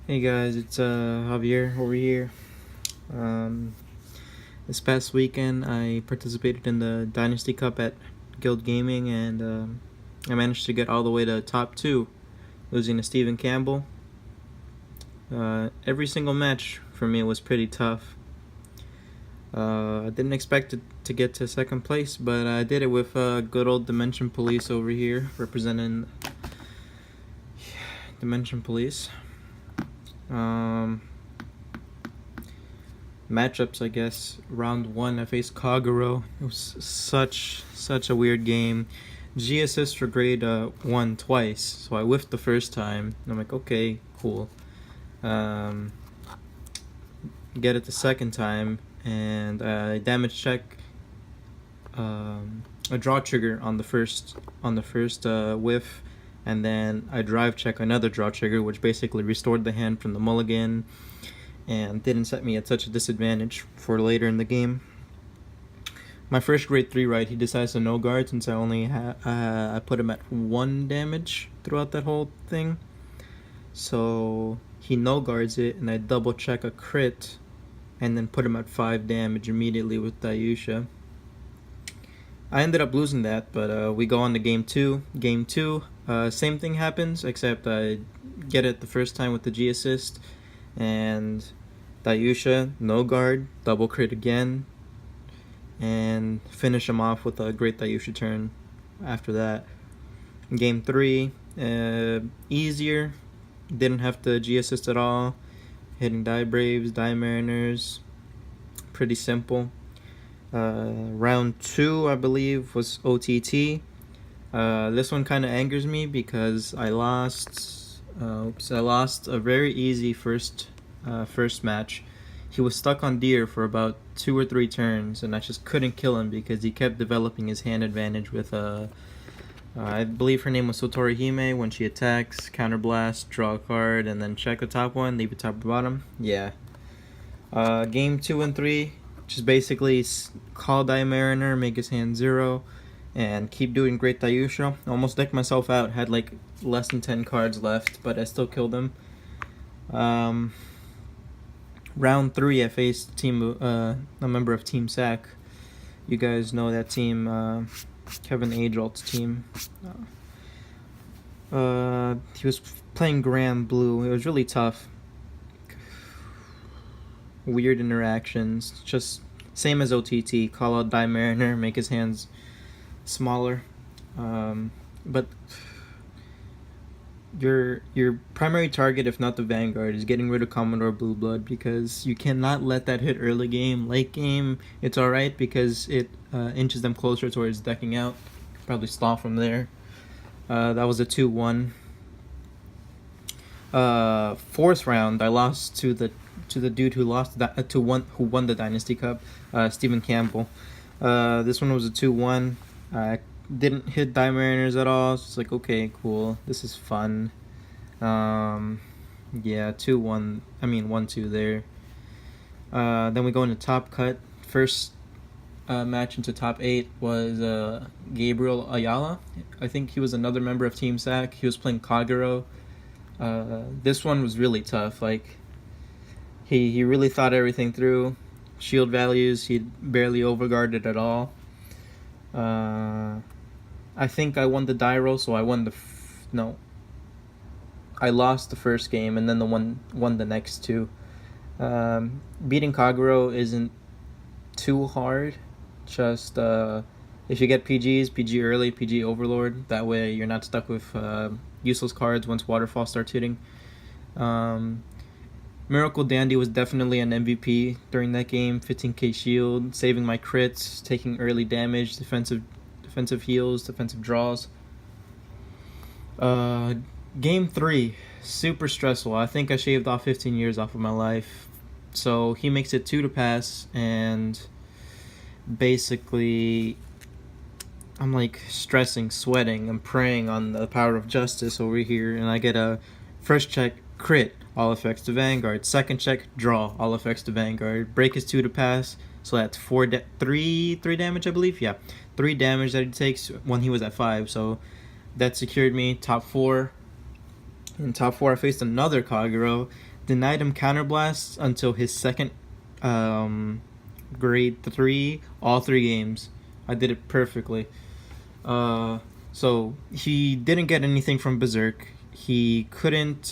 Hey guys, it's Javier over here. Um, this past weekend, I participated in the Dynasty Cup at Guild Gaming, and I managed to get all the way to top two, losing to Stephen Campbell. Every single match for me was pretty tough. I didn't expect to get to second place, but I did it with good old Dimension Police over here, representing Dimension Police. Matchups, I guess. Round one, I faced Kaguro. It was such a weird game. G assist for grade 1 twice, so I whiffed the first time. And I'm like, okay, cool. Get it the second time, and I damage check a draw trigger on the first whiff, and then I drive check another draw trigger, which basically restored the hand from the mulligan and didn't set me at such a disadvantage for later in the game. My first grade 3 right, he decides to no guard since I only I put him at 1 damage throughout that whole thing. So he no guards it, and I double check a crit and then put him at 5 damage immediately with Dayusha. I ended up losing that, but we go on to game 2. Game 2, same thing happens, except I get it the first time with the G assist, and Dayusha, no guard, double crit again, and finish him off with a great Dayusha turn after that. Game 3, easier, didn't have to G assist at all, hitting Die Braves, Die Mariners, pretty simple. Round 2, I believe, was OTT. This one kind of angers me because I lost a very easy first match. He was stuck on deer for about 2 or 3 turns, and I just couldn't kill him because he kept developing his hand advantage with I believe her name was Sotori Hime. When she attacks, counterblast, draw a card, and then check the top one, leave it top or bottom. Yeah. Game 2 and 3, just basically call Die Mariner, make his hand 0, and keep doing great Dayusha. Almost decked myself out, had like less than 10 cards left, but I still killed him. Round 3, I faced a member of Team SAC. You guys know that team, Kevin Agelt's team. He was playing Grand Blue. It was really tough. Weird interactions, just same as OTT. Call out Die Mariner, make his hands smaller, but your primary target, if not the Vanguard, is getting rid of Commodore Blue Blood, because you cannot let that hit early game. Late game, it's alright because it inches them closer towards decking out. Probably stall from there. That was a 2-1. Fourth round, I lost to the dude who won the Dynasty Cup, Stephen Campbell. This one was a 2-1. I didn't hit Die Mariners at all. It's like, okay, cool, this is fun. Yeah, 2-1. I mean 1-2 there. Then we go into top cut. First match into top 8 was Gabriel Ayala. I think he was another member of Team SAC. He was playing Kaguro. This one was really tough. Like, he really thought everything through. Shield values, he barely overguarded at all. I think I won the die roll, so I won I lost the first game and then won the next 2. Beating Kaguro isn't too hard. Just if you get PGs, PG early, PG Overlord. That way you're not stuck with useless cards once Waterfall starts hitting. Miracle Dandy was definitely an MVP during that game. 15k shield, saving my crits, taking early damage, defensive heals, defensive draws. Game 3, super stressful. I think I shaved off 15 years off of my life. So he makes it 2 to pass, and basically I'm like stressing, sweating, I'm praying on the power of justice over here, and I get a first check crit, all effects to Vanguard. Second check, draw, all effects to Vanguard. Break is 2 to pass, so that's 3 damage, I believe. Yeah, 3 damage that he takes when he was at 5. So that secured me top 4. In top 4, I faced another Kagero, denied him counterblast until his second grade 3, all 3 games. I did it perfectly. So he didn't get anything from Berserk. He couldn't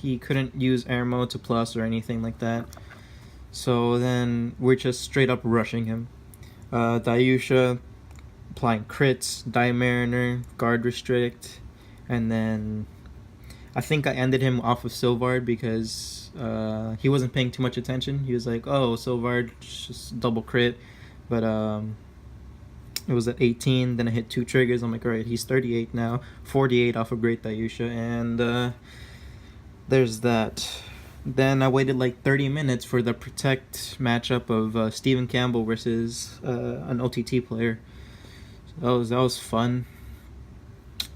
use air mode to plus or anything like that. So then we're just straight up rushing him. Dayusha applying crits, Die Mariner, guard restrict, and then I think I ended him off of Sylvard because he wasn't paying too much attention. He was like, "Oh, Sylvard, just double crit," but it was at 18. Then I hit 2 triggers. I'm like, all right, he's 38 now, 48 off of Great Dayusha, and there's that. Then I waited like 30 minutes for the Protect matchup of Stephen Campbell versus an OTT player. So that was fun.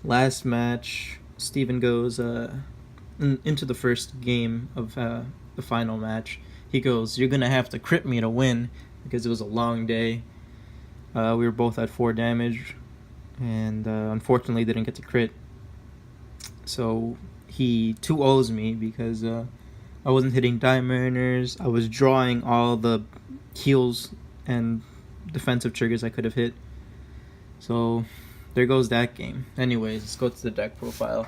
Last match, Stephen goes into the first game of the final match. He goes, "You're gonna have to crit me to win," because it was a long day. We were both at 4 damage, and unfortunately didn't get to crit. So he 2-0s me because I wasn't hitting Die Mariners. I was drawing all the heals and defensive triggers I could have hit. So there goes that game. Anyways, let's go to the deck profile.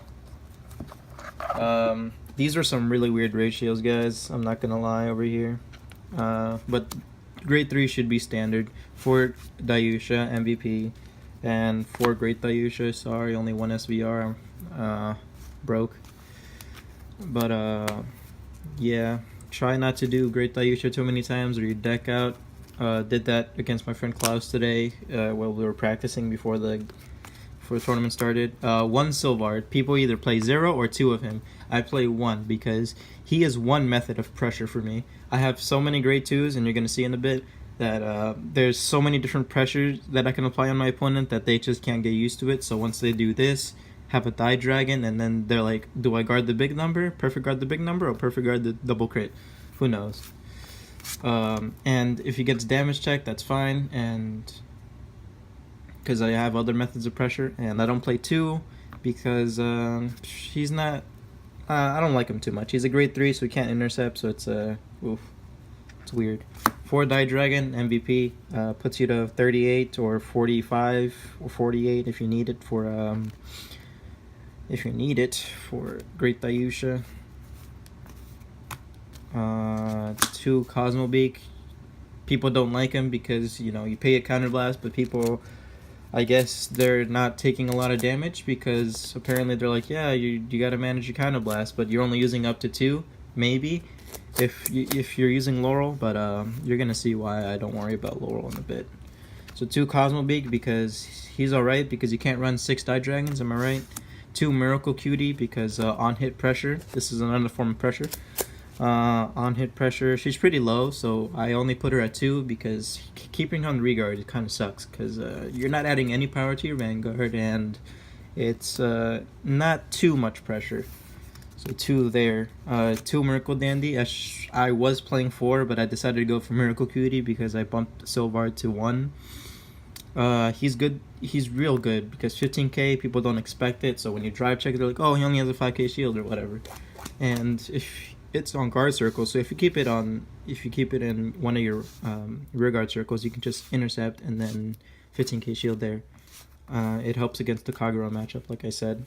These are some really weird ratios, guys. I'm not gonna lie over here. But grade 3 should be standard. 4 Dayusha MVP, and 4 Great Dayusha. Sorry, only 1 SVR. Broke. But yeah, try not to do Great Dayusha too many times or you deck out. Did that against my friend Klaus today while we were practicing before the tournament started. 1 Sylvard. People either play 0 or 2 of him. I play 1 because he is one method of pressure for me. I have so many grade 2s, and you're going to see in a bit that there's so many different pressures that I can apply on my opponent that they just can't get used to it. So once they do this, have a Die Dragon, and then they're like, do I guard the big number, perfect guard the big number, or perfect guard the double crit? Who knows? And if he gets damage check, that's fine, and because I have other methods of pressure, and I don't play 2 because he's not. I don't like him too much. He's a grade 3, so he can't intercept. So it's it's weird. 4 Die Dragon MVP puts you to 38 or 45 or 48 if you need it for Great Dayusha. 2 Cosmobeak. People don't like him because you pay a counterblast, but people, I guess they're not taking a lot of damage because apparently they're like, yeah, you got to manage your counterblast, but you're only using up to 2, maybe, if you're using Laurel, but you're gonna see why I don't worry about Laurel in a bit. So 2 Cosmobeak because he's alright because you can't run 6 Die Dragons, am I right? 2 Miracle Cutie because on hit pressure, this is another form of pressure. On hit pressure, she's pretty low, so I only put her at 2 because keeping her on regard, it kind of sucks because you're not adding any power to your Vanguard, and it's not too much pressure. So 2 there. 2 Miracle Dandy. I was playing 4, but I decided to go for Miracle Cutie because I bumped Sylvard to 1. He's good. He's real good because 15k, people don't expect it, so when you drive check, they're like, oh, he only has a 5k shield or whatever. And if it's on guard circles, so if you keep it in one of your rear guard circles, you can just intercept and then 15k shield there. It helps against the Kagero matchup, like I said.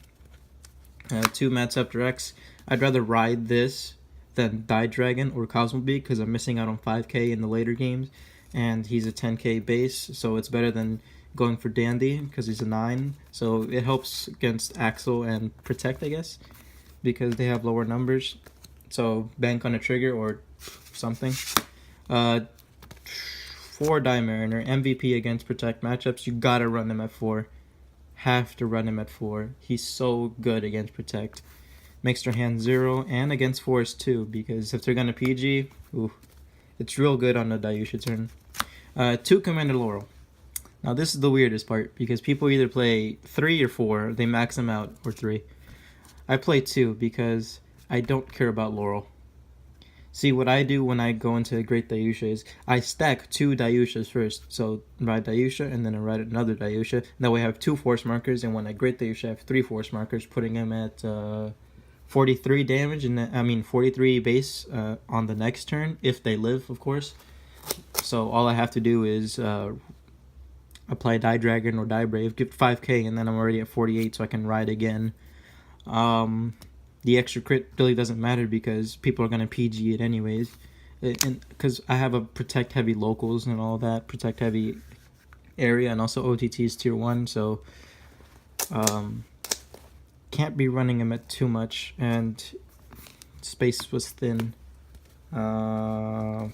2 Mad Scepter X. I'd rather ride this than Die Dragon or Cosmobeak because I'm missing out on 5k in the later games, and he's a 10k base, so it's better than going for Dandy because he's a 9. So it helps against Axel and Protect, I guess, because they have lower numbers. So bank on a trigger or something. 4 Die Mariner. MVP against Protect matchups. You gotta run him at 4. Have to run him at 4. He's so good against Protect. Makes their hand 0, and against Force too, because if they're gonna PG, it's real good on the Dayusha turn. 2 Commander Laurel. Now this is the weirdest part, because people either play 3 or 4, they max them out, or 3. I play 2 because I don't care about Laurel. See, what I do when I go into Great Dayusha is I stack 2 Dayushas first. So ride Dayusha and then I ride another Dayusha. That way I have 2 force markers, and when I Great Dayusha I have 3 force markers, putting him at 43 damage, and then, I mean 43 base on the next turn, if they live, of course. So all I have to do is apply Die Dragon or Die Brave, give 5k, and then I'm already at 48, so I can ride again. The extra crit really doesn't matter because people are going to PG it anyways. And because I have a protect heavy locals and all that, protect heavy area, and also OTT is tier 1, so can't be running him at too much, and space was thin. 4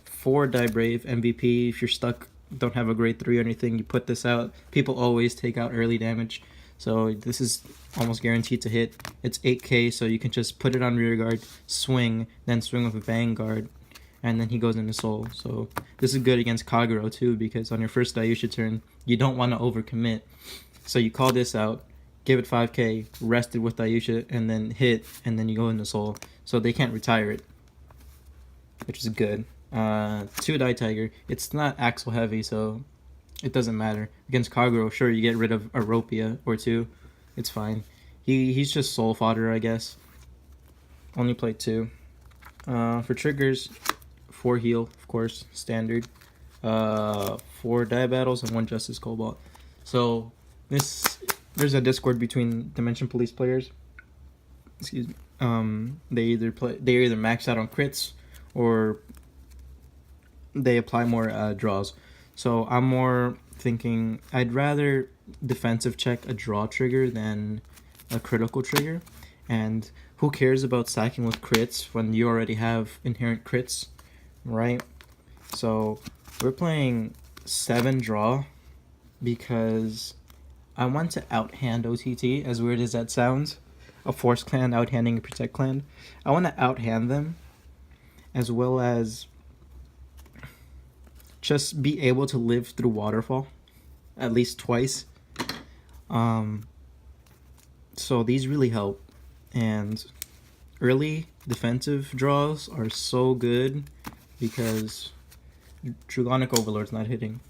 Die Brave, MVP. If you're stuck, don't have a grade 3 or anything, you put this out. People always take out early damage, so this is almost guaranteed to hit. It's 8k, so you can just put it on rear guard, swing, then swing with a Vanguard, and then he goes into soul. So this is good against Kagero too, because on your first Dayusha turn, you don't want to overcommit. So you call this out, give it 5k, rest it with Dayusha, and then hit, and then you go into soul. So they can't retire it, which is good. 2 Die Tiger. It's not axle heavy, so it doesn't matter. Against Kagero, sure, you get rid of a Ropia or 2. It's fine. He's just soul fodder, I guess. Only play 2. For triggers, 4 heal, of course, standard. 4 die battles and 1 Justice Cobalt. So there's a Discord between Dimension Police players. Excuse me. They either max out on crits or they apply more draws. So I'm more thinking I'd rather defensive check a draw trigger than a critical trigger. And who cares about stacking with crits when you already have inherent crits, right? So we're playing 7 draw because I want to outhand OTT, as weird as that sounds. A Force Clan outhanding a Protect Clan. I want to outhand them, as well as just be able to live through Waterfall at least twice. So these really help, and early defensive draws are so good because Dragonic Overlord's not hitting.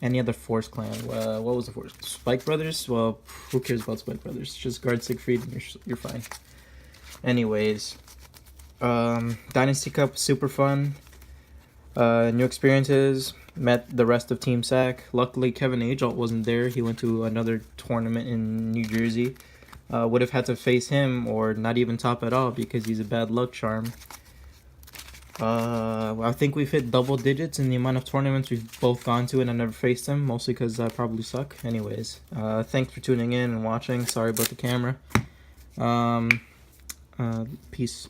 Any other Force Clan? What was the Force? Spike Brothers? Well, who cares about Spike Brothers? Just guard Siegfried and you're fine. Anyways, Dynasty Cup, super fun. New experiences. Met the rest of Team SAC. Luckily, Kevin Ajalt wasn't there. He went to another tournament in New Jersey. Would have had to face him or not even top at all because he's a bad luck charm. I think we've hit double digits in the amount of tournaments we've both gone to, and I never faced him, mostly because I probably suck. Anyways, thanks for tuning in and watching. Sorry about the camera. Peace.